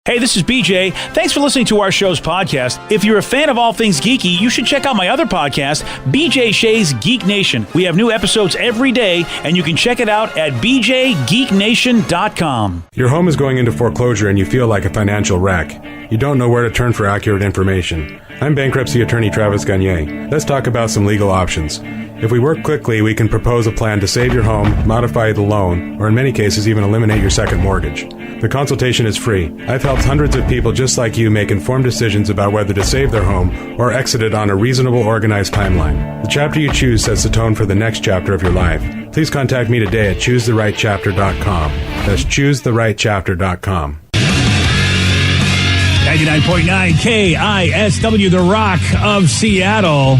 Hey, this is BJ. Thanks for listening to our show's podcast. If you're a fan of all things geeky, you should check out my other podcast, BJ Shea's Geek Nation. We have new episodes every day, and you can check it out at bjgeeknation.com. Your home is going into foreclosure and you feel like a financial wreck. You don't know where to turn for accurate information. I'm bankruptcy attorney Travis Gagne. Let's talk about some legal options. If we work quickly, we can propose a plan to save your home, modify the loan, or in many cases even eliminate your second mortgage. The consultation is free. I've helped hundreds of people just like you make informed decisions about whether to save their home or exit it on a reasonable, organized timeline. The chapter you choose sets the tone for the next chapter of your life. Please contact me today at choosetherightchapter.com. That's choosetherightchapter.com. 99.9 KISW, The Rock of Seattle.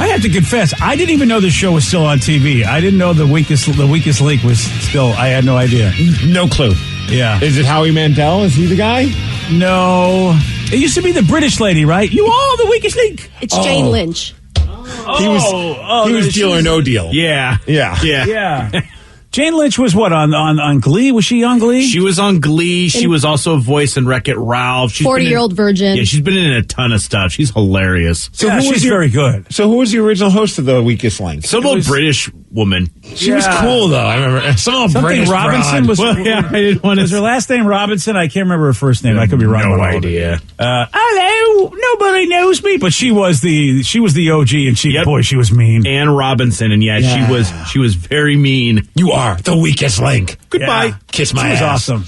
I have to confess, I didn't even know the show was still on TV. I didn't know the weakest link was still. I had no idea. No clue. Yeah. Is it Howie Mandel? Is he the guy? No. It used to be the British lady, right? You are the weakest link. It's Jane Lynch. He was Deal or No Deal. Yeah. Yeah. Jane Lynch was what, on Glee? Was she on Glee? She was on Glee. She was also a voice in Wreck-It Ralph. 40-year-old virgin. Yeah, she's been in a ton of stuff. She's hilarious. So she's very good. So who was the original host of The Weakest Link? Some old British woman. She was cool, though. I remember. Something British Robinson broad. was. Well, yeah, I didn't want to. Was her last name Robinson? I can't remember her first name. I could be wrong. No idea. Hello, nobody knows me. But she was the OG, and she was mean. Ann Robinson, and she was very mean. You are the weakest link. Goodbye. Yeah. Kiss my She was ass. awesome.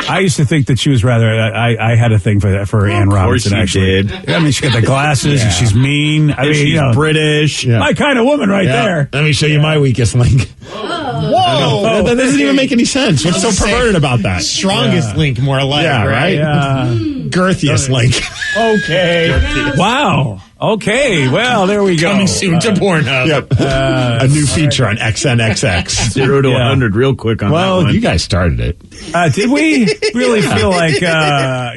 I used to think that she was rather. I had a thing for Ann Robinson. you Actually, did. I mean, she got the glasses, and she's mean. I mean, She's British. Yeah. my kind of woman, right there. Let me show you my weakest link. Whoa! That doesn't even make any sense. What's so perverted about that? Strongest link, more like. Yeah, right? Girthiest link. Okay. Wow. Okay. Well, there we go. Coming soon to Pornhub. Yep. A new feature on XNXX. 0 to 100 real quick on that Well, one. you guys started it. Did we really feel like, but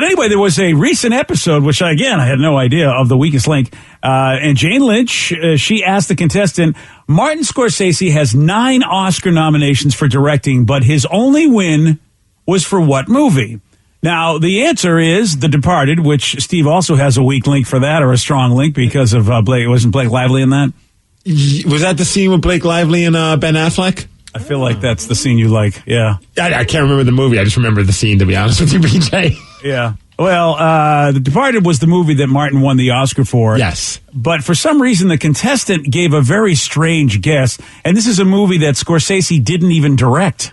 anyway, there was a recent episode, which I had no idea, of The Weakest Link. And Jane Lynch, she asked the contestant, Martin Scorsese has 9 Oscar nominations for directing, but his only win was for what movie? Now, the answer is The Departed, which Steve also has a weak link for that, or a strong link because of Blake. Wasn't Blake Lively in that? Was that the scene with Blake Lively and Ben Affleck? I feel like that's the scene you like, yeah. I can't remember the movie. I just remember the scene, to be honest with you, BJ. Yeah. Well, The Departed was the movie that Martin won the Oscar for. Yes. But for some reason, the contestant gave a very strange guess. And this is a movie that Scorsese didn't even direct.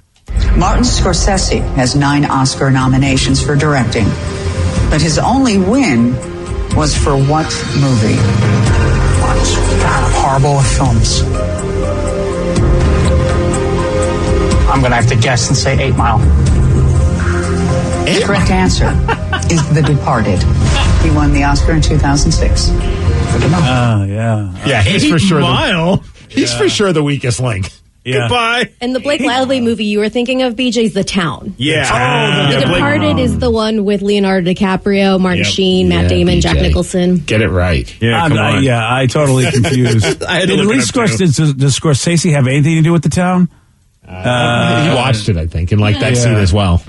Martin Scorsese has 9 Oscar nominations for directing, but his only win was for what movie? God, horrible with films. I'm going to have to guess and say 8 Mile. The correct answer is The Departed. He won the Oscar in 2006. Yeah, he's for sure. He's for sure the weakest link. Yeah. Goodbye. And the Blake Lively movie you were thinking of, BJ's The Town. Yeah. The Departed is the one with Leonardo DiCaprio, Martin Sheen, Matt Damon, BJ. Jack Nicholson. Get it right. Yeah, come on. I totally confused. I had to At look it least up, too. does Scorsese have anything to do with The Town? He watched it, I think, and liked that scene as well.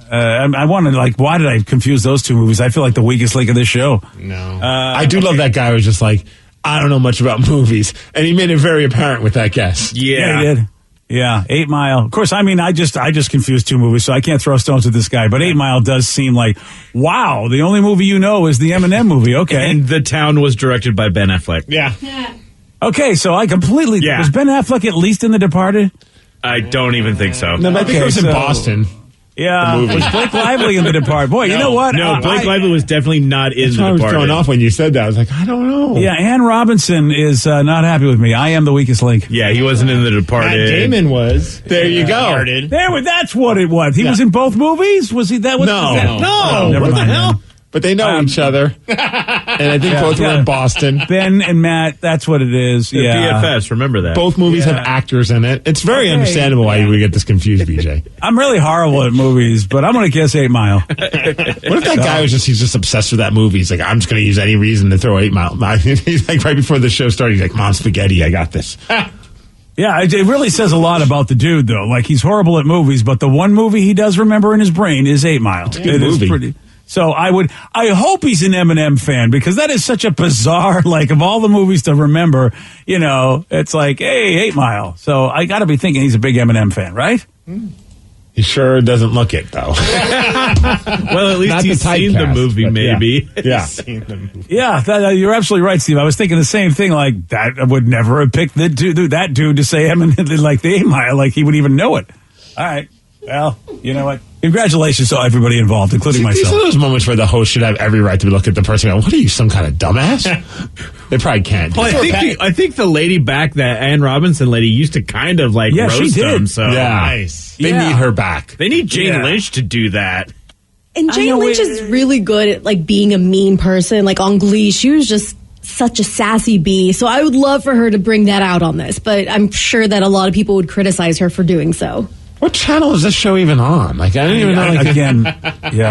I wanted, why did I confuse those two movies? I feel like the weakest link of this show. No. I do love that guy who was just like, I don't know much about movies. And he made it very apparent with that guess. Yeah, he did. Yeah, 8 Mile. Of course, I mean, I just confused two movies, so I can't throw stones at this guy. But 8 Mile does seem like, wow, the only movie you know is the Eminem movie. Okay. And The Town was directed by Ben Affleck. Yeah. Okay, so I completely... Yeah. Was Ben Affleck at least in The Departed? I don't even think so. No, but I think it was in Boston. Yeah, was Blake Lively in The Departed? Boy, you know what? No, Blake Lively was definitely not in That's The why I was Departed. thrown off when you said that. I was like, I don't know. Yeah, Ann Robinson is not happy with me. I am the weakest link. Yeah, he wasn't in The Matt Departed. Damon was. There you go. That's what it was. He was in both movies? Was he that? No. Never What the mind hell? then. But they know each other. And I think both were in Boston. Ben and Matt, that's what it is. They're Yeah. BFFs, remember that. Both movies have actors in it. It's very understandable why you would get this confused, BJ. I'm really horrible at movies, but I'm going to guess 8 Mile. What if that guy was he's just obsessed with that movie? He's like, I'm just going to use any reason to throw 8 Mile. He's like, right before the show started, he's like, Mom, spaghetti, I got this. Yeah, it really says a lot about the dude, though. Like, he's horrible at movies, but the one movie he does remember in his brain is 8 Mile. It's a good movie. So I hope he's an Eminem fan, because that is such a bizarre, like, of all the movies to remember, it's like, hey, 8 Mile. So I got to be thinking he's a big Eminem fan, right? He sure doesn't look it, though. Well, at least he's seen the movie, maybe. Yeah. Yeah, you're absolutely right, Steve. I was thinking the same thing. Like, that I would never have picked that dude to say Eminem, like the 8 Mile, like he would even know it. All right. Well, you know what? Congratulations to everybody involved, including myself. These are those moments where the host should have every right to look at the person and go, what are you, some kind of dumbass? They probably can't. Well, I think the lady back, that Ann Robinson lady, used to kind of like roast she did. him. So Yeah. nice. They need her back. They need Jane Lynch to do that. And Jane Lynch is really good at like being a mean person. Like on Glee, she was just such a sassy bee. So I would love for her to bring that out on this. But I'm sure that a lot of people would criticize her for doing so. What channel is this show even on? Like, I didn't even know. I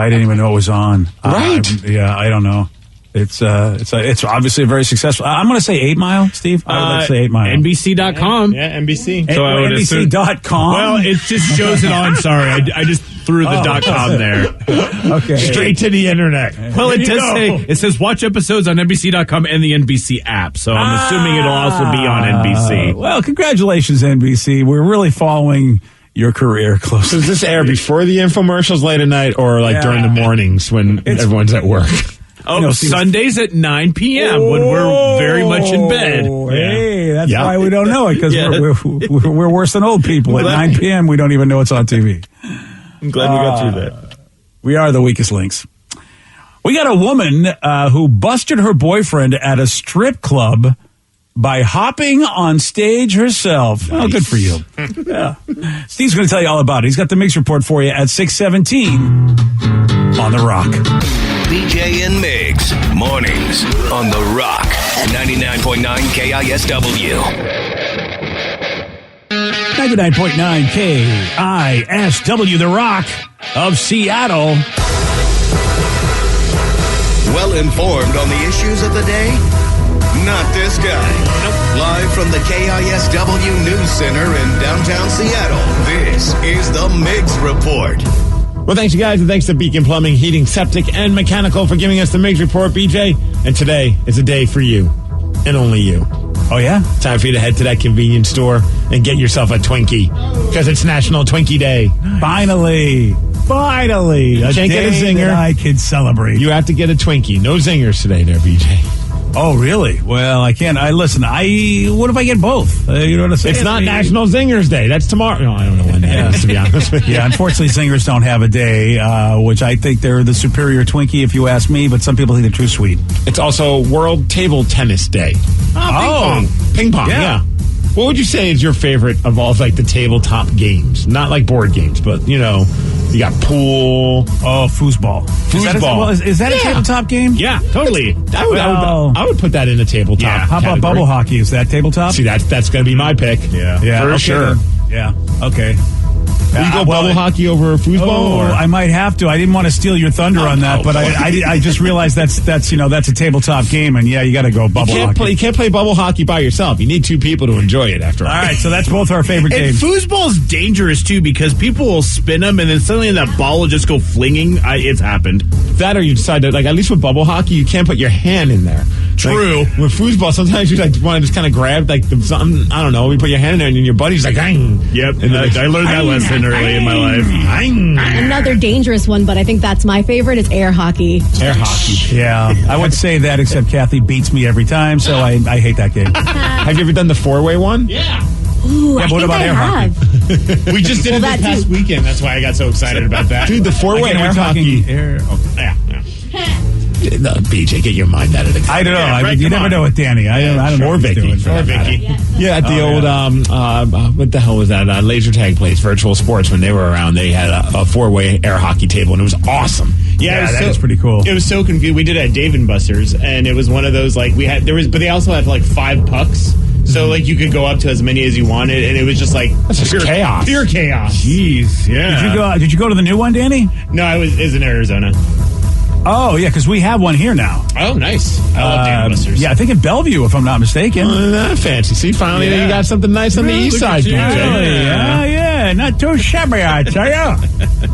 didn't even know it was on. Right? I don't know. It's obviously a very successful. I'm going to say 8 Mile, Steve. I would like to say 8 Mile. NBC.com. Yeah, NBC. So I would NBC.com. Well, it just shows it on. Sorry, I just threw the .com there. Okay. Straight to the internet. Well, it does say, it says watch episodes on NBC.com and the NBC app. So I'm assuming it'll also be on NBC. Well, congratulations, NBC. We're really following your career close. Does this air before the infomercials late at night or like during the mornings when everyone's at work? Sundays at 9 p.m. when we're very much in bed. Hey, that's why we don't know it, because we're worse than old people. At 9 p.m., we don't even know it's on TV. I'm glad we got through that. We are the weakest links. We got a woman who busted her boyfriend at a strip club by hopping on stage herself. Nice. Oh, good for you. Yeah. Steve's going to tell you all about it. He's got the Mix Report for you at 6:17 on The Rock. BJ and Migs, mornings on The Rock, 99.9 KISW. 99.9 KISW, The Rock of Seattle. Well informed on the issues of the day? Not this guy. Live from the KISW News Center in downtown Seattle, this is the Migs Report. Well, thanks, you guys, and thanks to Beacon Plumbing, Heating, Septic, and Mechanical for giving us the Migs Report, BJ. And today is a day for you, and only you. Oh, yeah? Time for you to head to that convenience store and get yourself a Twinkie, because it's National Twinkie Day. Nice. Finally, a day get a zinger. that I can celebrate. You have to get a Twinkie. No zingers today there, BJ. Oh, really? Well, I can't. What if I get both? You know what I'm saying? It's not National Zingers Day. That's tomorrow. No, I don't know when that is, to be honest with you. Yeah, unfortunately, zingers don't have a day, which I think they're the superior Twinkie, if you ask me, but some people think they're too sweet. It's also World Table Tennis Day. Ping pong, yeah. What would you say is your favorite of all, like, the tabletop games? Not like board games, but, you got pool. Oh, foosball. Is that a tabletop game? Yeah, totally. I would put that in a tabletop. Yeah. How about bubble hockey? Is that tabletop? See, that's going to be my pick. Yeah, for sure. Then. Yeah, okay. Will you go bubble hockey over foosball? Or? I might have to. I didn't want to steal your thunder on that, but I just realized that's a tabletop game, and you got to go bubble hockey. You can't play bubble hockey by yourself. You need two people to enjoy it after all. All right, so that's both our favorite games. And foosball's dangerous too, because people will spin them, and then suddenly that ball will just go flinging. It's happened. That, or you decide that, like, at least with bubble hockey, you can't put your hand in there. True. Like, with foosball, sometimes you want to just kind of grab something. I don't know. You put your hand in there, and your buddy's like, "Ang." Yep. And I learned that lesson early in my life. Another dangerous one, but I think that's my favorite, is air hockey. Air hockey. Yeah, I would say that, except Kathy beats me every time, so I hate that game. Have you ever done the four-way one? Yeah. Ooh, Yeah, I but what think about I air have. hockey? We just did it this past weekend. That's why I got so excited about that. Dude, the four-way air hockey. Yeah. BJ, get your mind out of the. I don't know. Yeah, You never know with Danny. I don't know. Or Vicky. Yeah, at the old, what the hell was that? Laser tag place, Virtual Sports, when they were around, they had a four-way air hockey table, and it was awesome. Yeah, that is pretty cool. It was so confusing. We did it at Dave & Buster's, and it was one of those, like, but they also had, like, 5 pucks. So, like, you could go up to as many as you wanted, and it was just, like... That's just chaos. Pure chaos. Jeez, yeah. Did you go to the new one, Danny? No, it was in Arizona. Oh, yeah, because we have one here now. Oh, nice. I love Dave and Buster's. Yeah, I think in Bellevue, if I'm not mistaken. Fancy. See, finally you got something nice on the east side, BJ. Yeah, not too shabby, I tell you.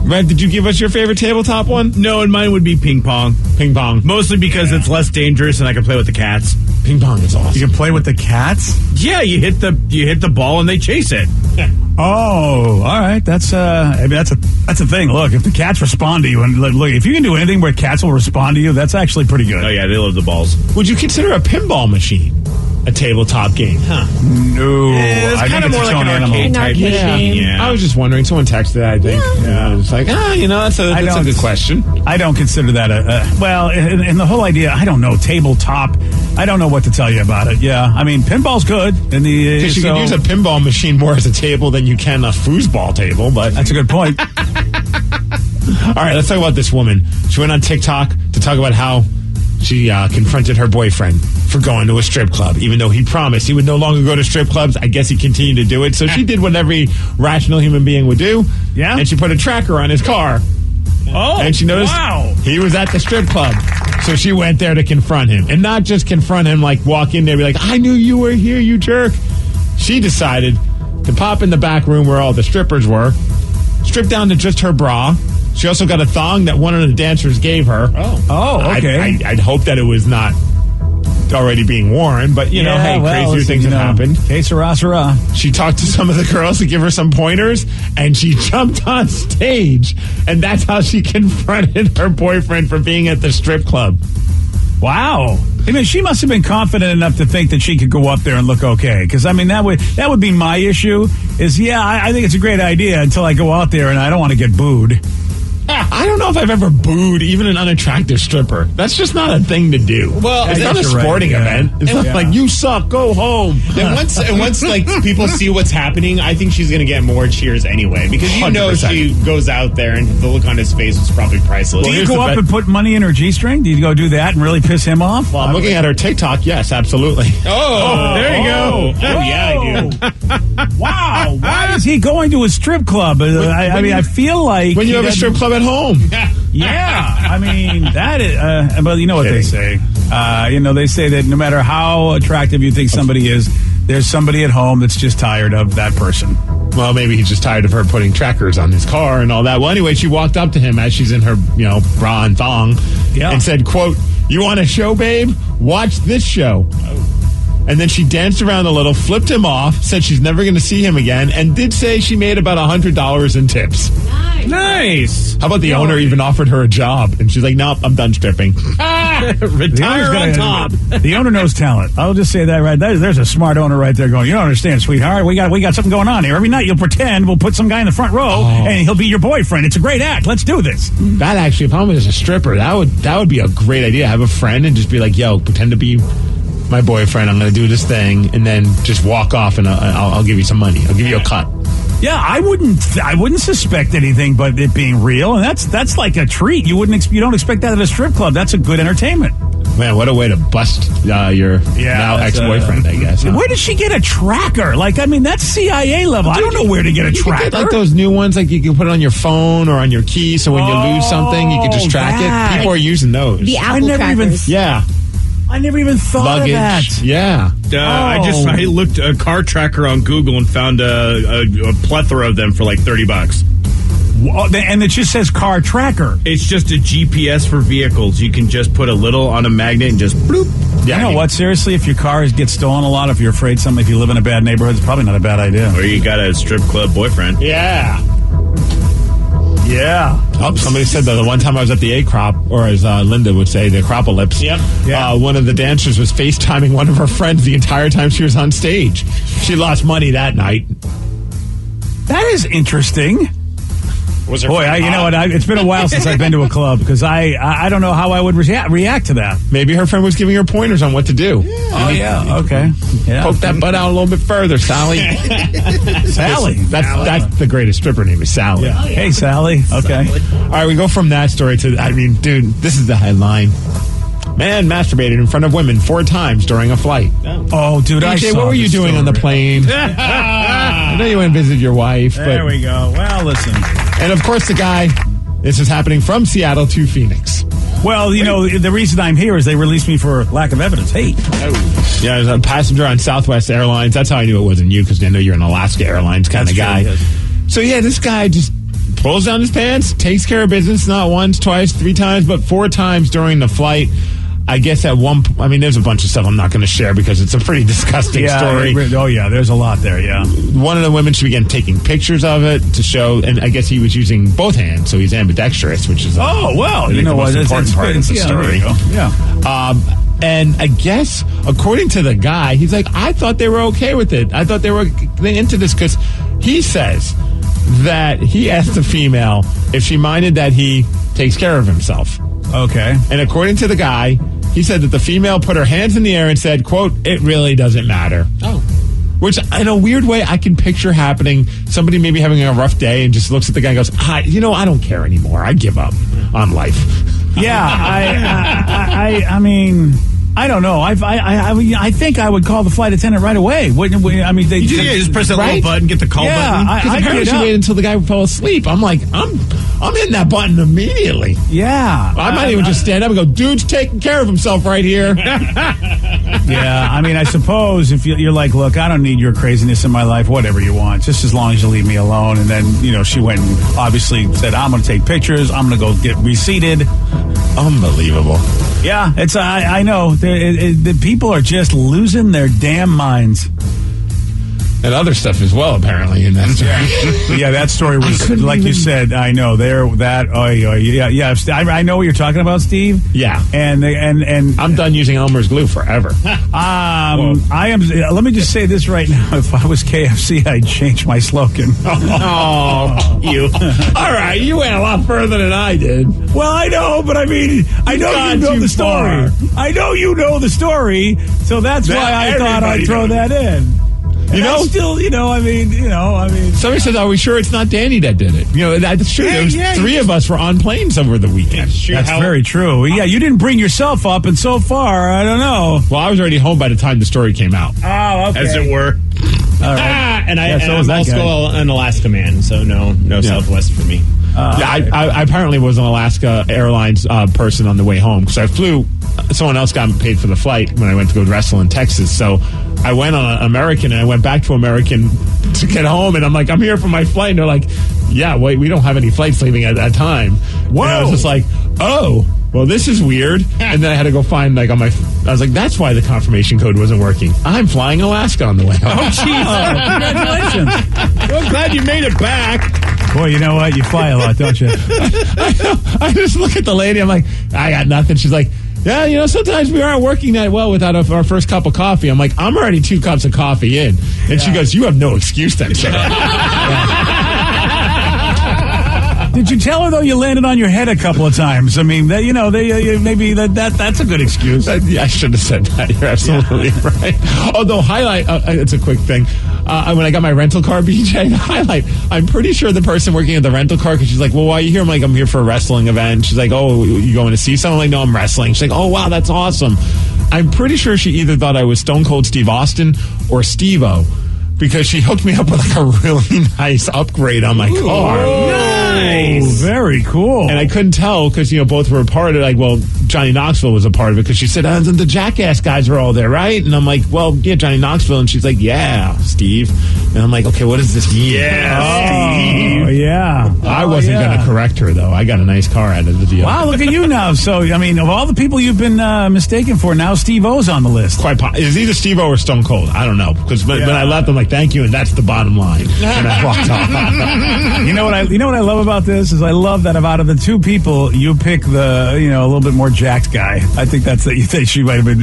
Red, did you give us your favorite tabletop one? No, and mine would be ping pong. Ping pong. Mostly because it's less dangerous and I can play with the cats. Ping pong is awesome. You can play with the cats? Yeah, you hit the ball and they chase it. Oh, all right. That's that's a thing. Look, if the cats respond to you, and look, if you can do anything where cats will respond to you, that's actually pretty good. Oh yeah, they love the balls. Would you consider a pinball machine a tabletop game? No, it's I kind think of more it's its like own an animal. An arcade type arcade machine. game. Yeah. I was just wondering. Someone texted, I think. Yeah. It's like, that's a good question. I don't consider that well, and the whole idea, I don't know, tabletop. I don't know what to tell you about it. Yeah, I mean, pinball's good. Because you can use a pinball machine more as a table than you can a foosball table, but That's a good point. all right, let's talk about this woman. She went on TikTok to talk about how she confronted her boyfriend for going to a strip club, even though he promised he would no longer go to strip clubs. I guess he continued to do it. So she did what every rational human being would do. Yeah. And she put a tracker on his car. Oh, And she noticed he was at the strip club. So she went there to confront him. And not just confront him, like walk in there and be like, I knew you were here, you jerk. She decided to pop in the back room where all the strippers were, strip down to just her bra. She also got a thong that one of the dancers gave her. Oh, okay. I'd hope that it was not already being worn, but you know, hey, crazier things have happened. Que sera, sera. She talked to some of the girls to give her some pointers, and she jumped on stage, and that's how she confronted her boyfriend for being at the strip club. Wow. I mean, she must have been confident enough to think that she could go up there and look okay. Because, I mean, that would be my issue is, I think it's a great idea until I go out there and I don't want to get booed. I don't know if I've ever booed even an unattractive stripper. That's just not a thing to do. Well, it's not a you're right, sporting event. It's not like, you suck, go home. And once like people see what's happening, I think she's gonna get more cheers anyway because you know 100%. she goes out there and the look on his face was probably priceless. Do you here's go the up bet- and put money in her G-string? Do you go do that and really piss him off? Well, I'm looking at her TikTok. Yes, absolutely. Oh, there you go. Oh, yeah, I do. Wow. Why is he going to a strip club? I mean, I feel like... When you have a strip club at home. Yeah. I mean, that is... well, you know what they say. They say that no matter how attractive you think somebody is, there's somebody at home that's just tired of that person. Well, maybe he's just tired of her putting trackers on his car and all that. Well, anyway, she walked up to him as she's in her, bra and thong and said, quote, "You want a show, babe? Watch this show." And then she danced around a little, flipped him off, said she's never going to see him again, and did say she made about $100 in tips. Nice. How about the owner even offered her a job? And she's like, nope, I'm done stripping. Retire on top. The owner knows talent. I'll just say that right there. There's a smart owner right there going, you don't understand, sweetheart. We got something going on here. Every night you'll pretend we'll put some guy in the front row and he'll be your boyfriend. It's a great act. Let's do this. That actually, if I was a stripper, that would be a great idea. Have a friend and just be like, yo, pretend to be my boyfriend. I'm going to do this thing, and then just walk off, and I'll give you some money. I'll give you a cut. Yeah, I wouldn't suspect anything but it being real, and that's like a treat. You don't expect that at a strip club. That's a good entertainment. Man, what a way to bust your now ex-boyfriend, I guess. Huh? Where did she get a tracker? Like, I mean, that's CIA level. I don't know where to get a tracker. You get like those new ones, like you can put it on your phone or on your key, so when you lose something, you can just track it. People are using those. The Apple trackers. I never even thought of that. Yeah. I looked a car tracker on Google and found a plethora of them for like $30. And it just says car tracker. It's just a GPS for vehicles. You can just put a little on a magnet and just bloop. Yeah, you know what? Seriously, if your car gets stolen a lot, if you're afraid if you live in a bad neighborhood, it's probably not a bad idea. Or you got a strip club boyfriend. Yeah. Yeah. Oh, somebody said that the one time I was at the A-Crop, or as Linda would say, the Acropolis. Yep. Yeah. One of the dancers was FaceTiming one of her friends the entire time she was on stage. She lost money that night. That is interesting. Was her Boy, friend you know hot? what? It's been a while since I've been to a club because I don't know how I would react to that. Maybe her friend was giving her pointers on what to do. Oh, yeah. Okay. Yeah. Poke that butt out a little bit further, Sally. Sally. That's the greatest stripper name is Sally. Yeah. Hey, Sally. Okay. All right, we go from that story to, dude, this is the headline. Man masturbated in front of women 4 times during a flight. Oh, dude, I DJ, saw what were you this doing on the story. plane? I know you went and visited your wife. There we go. Well, listen. And of course, the guy, this is happening from Seattle to Phoenix. Well, the reason I'm here is they released me for lack of evidence. Hey. Oh. Yeah, I was a passenger on Southwest Airlines. That's how I knew it wasn't you, because I know you're an Alaska Airlines kind of guy. Yes. So, yeah, this guy just pulls down his pants, takes care of business, not once, twice, 3 times, but 4 times during the flight. I guess there's a bunch of stuff I'm not going to share because it's a pretty disgusting story. There's a lot there, yeah. One of the women, she began taking pictures of it to show, and I guess he was using both hands, so he's ambidextrous, which is you know what? That's the most important part of the story. Yeah. And I guess, according to the guy, he's like, I thought they were okay with it. I thought they were into this because he says that he asked the female if she minded that he takes care of himself. Okay. And according to the guy, he said that the female put her hands in the air and said, quote, it really doesn't matter. Oh. Which, in a weird way, I can picture happening. Somebody maybe having a rough day and just looks at the guy and goes, I don't care anymore. I give up on life. Yeah, I mean, I don't know. I think I would call the flight attendant right away. I mean, they just press that little button, get the call button. Because apparently she waited until the guy fell asleep. I'm like, I'm hitting that button immediately. Yeah, I might even just stand up and go, dude's taking care of himself right here. Yeah, I mean, I suppose if you're like, look, I don't need your craziness in my life, whatever you want, just as long as you leave me alone. And then, she went and obviously said, I'm going to take pictures. I'm going to go get reseated. Unbelievable. Yeah, I know. The people are just losing their damn minds. And other stuff as well, apparently, in that story. Yeah, that story was, like you said, I know. I know what you're talking about, Steve. Yeah. And I'm done using Elmer's glue forever. I am. Let me just say this right now. If I was KFC, I'd change my slogan. Oh, you. All right, you went a lot further than I did. Well, I know, but I mean, I know you know the story. I know you know the story, so that's why I thought I'd throw that in. Somebody says, are we sure it's not Danny that did it? That's true. There was 3 of us were on planes over the weekend. That's very true. Yeah, you didn't bring yourself up, and so far, I don't know. Well, I was already home by the time the story came out. Oh, okay. As it were. All right. And I'm also an Alaska man, so no Southwest for me. I apparently was an Alaska Airlines person on the way home because I flew. Someone else got paid for the flight when I went to go wrestle in Texas. So I went on American and I went back to American to get home. And I'm like, I'm here for my flight. And they're like, yeah, wait, we don't have any flights leaving at that time. Whoa. And I was just like, oh, well, this is weird. And then I had to go find I was like, that's why the confirmation code wasn't working. I'm flying Alaska on the way home. Oh, jeez. Congratulations. Well, glad you made it back. Boy, you know what? You fly a lot, don't you? I just look at the lady. I'm like, I got nothing. She's like, yeah, sometimes we aren't working that well without our first cup of coffee. I'm like, I'm already 2 cups of coffee in. And she goes, you have no excuse then, sir. Did you tell her, though, you landed on your head a couple of times? I mean, maybe that's a good excuse. I should have said that. You're absolutely right. Although, highlight, it's a quick thing. When I got my rental car, BJ, highlight, I'm pretty sure the person working at the rental car, because she's like, well, why are you here? I'm like, I'm here for a wrestling event. She's like, oh, you going to see someone? I'm like, no, I'm wrestling. She's like, oh, wow, that's awesome. I'm pretty sure she either thought I was Stone Cold Steve Austin or Steve-O, because she hooked me up with a really nice upgrade on my car. Nice. Very cool. And I couldn't tell because, both were a part of it. Johnny Knoxville was a part of it because she said, the Jackass guys are all there, right? And I'm like, well, yeah, Johnny Knoxville. And she's like, yeah, Steve. And I'm like, okay, what does this mean? Yeah, Steve. Yeah. I wasn't going to correct her, though. I got a nice car out of the deal. Wow, look at you now. So, I mean, of all the people you've been mistaken for, now Steve-O's on the list. Is either Steve-O or Stone Cold? I don't know. Because when I left, I'm like, thank you, and that's the bottom line. And I walked off. You know what I love about this is I love that out of the 2 people, you pick the a little bit more jacked guy. I think that's that you think she might have been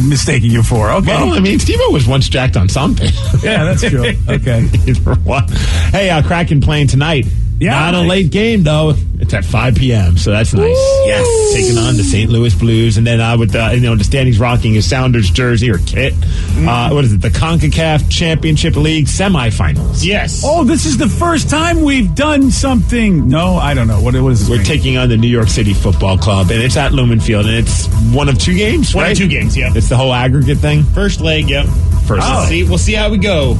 mistaking you for. Okay. Well, I mean, Steve-O was once jacked on something. Yeah, that's true. Okay. Either one. Hey, Kraken playing tonight. Yeah, not a late game, though. It's at 5 p.m., so that's nice. Ooh. Yes. Taking on the St. Louis Blues. And then with Danny's rocking his Sounders jersey or kit. What is it? The CONCACAF Championship League semifinals. Yes. Oh, this is the first time we've done something. No, I don't know. What is this? We're taking on the New York City Football Club, and it's at Lumen Field, and it's one of 2 games, right? One of 2 games, yeah. It's the whole aggregate thing? First leg, yep. First leg. We'll see how we go.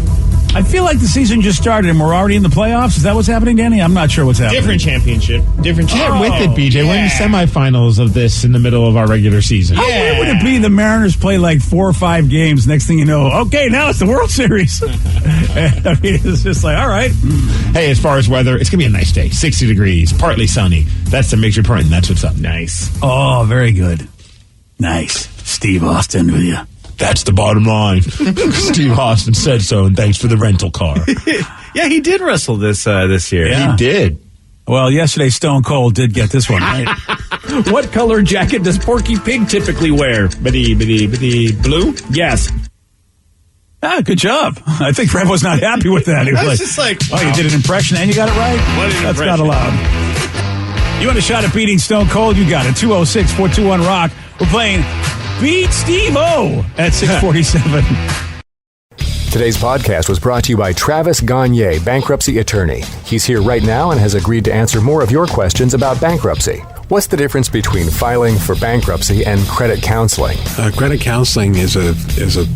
I feel like the season just started and we're already in the playoffs. Is that what's happening, Danny? I'm not sure what's happening. Different championship. Get with it, BJ. We're in the semifinals of this in the middle of our regular season. How weird would it be the Mariners play like 4 or 5 games? Next thing you know, okay, now it's the World Series. I mean, it's just like, all right. Hey, as far as weather, it's going to be a nice day. 60 degrees, partly sunny. That's the Mix Report, and that's what's up. Nice. Oh, very good. Nice. Steve Austin with you. That's the bottom line. Steve Austin said so, and thanks for the rental car. Yeah, he did wrestle this year. Yeah. He did. Well, yesterday Stone Cold did get this one right. What color jacket does Porky Pig typically wear? Blue? Yes. Good job. I think Rev was not happy with that. He was was just like, oh, you did an impression and you got it right? What an That's impression. not allowed. You want a shot at beating Stone Cold? You got it. 206-421-ROCK. We're playing Beat Steve-O at 647. Today's podcast was brought to you by Travis Gagne, bankruptcy attorney. He's here right now and has agreed to answer more of your questions about bankruptcy. What's the difference between filing for bankruptcy and credit counseling? Credit counseling is a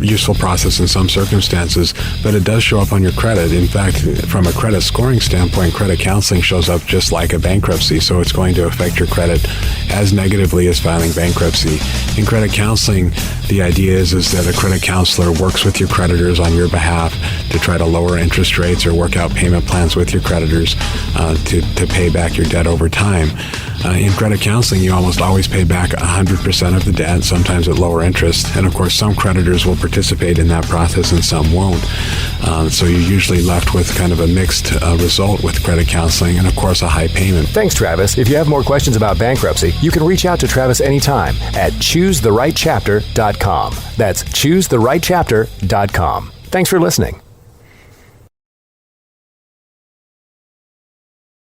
useful process in some circumstances, but it does show up on your credit. In fact, from a credit scoring standpoint, credit counseling shows up just like a bankruptcy, so it's going to affect your credit as negatively as filing bankruptcy. In credit counseling, the idea is that a credit counselor works with your creditors on your behalf to try to lower interest rates or work out payment plans with your creditors to pay back your debt over time. In credit counseling, you almost always pay back 100% of the debt, sometimes at lower interest. And of course, some creditors will participate in that process and some won't. So you're usually left with kind of a mixed result with credit counseling and, of course, a high payment. Thanks, Travis. If you have more questions about bankruptcy, you can reach out to Travis anytime at choosetherightchapter.com. That's choosetherightchapter.com. Thanks for listening.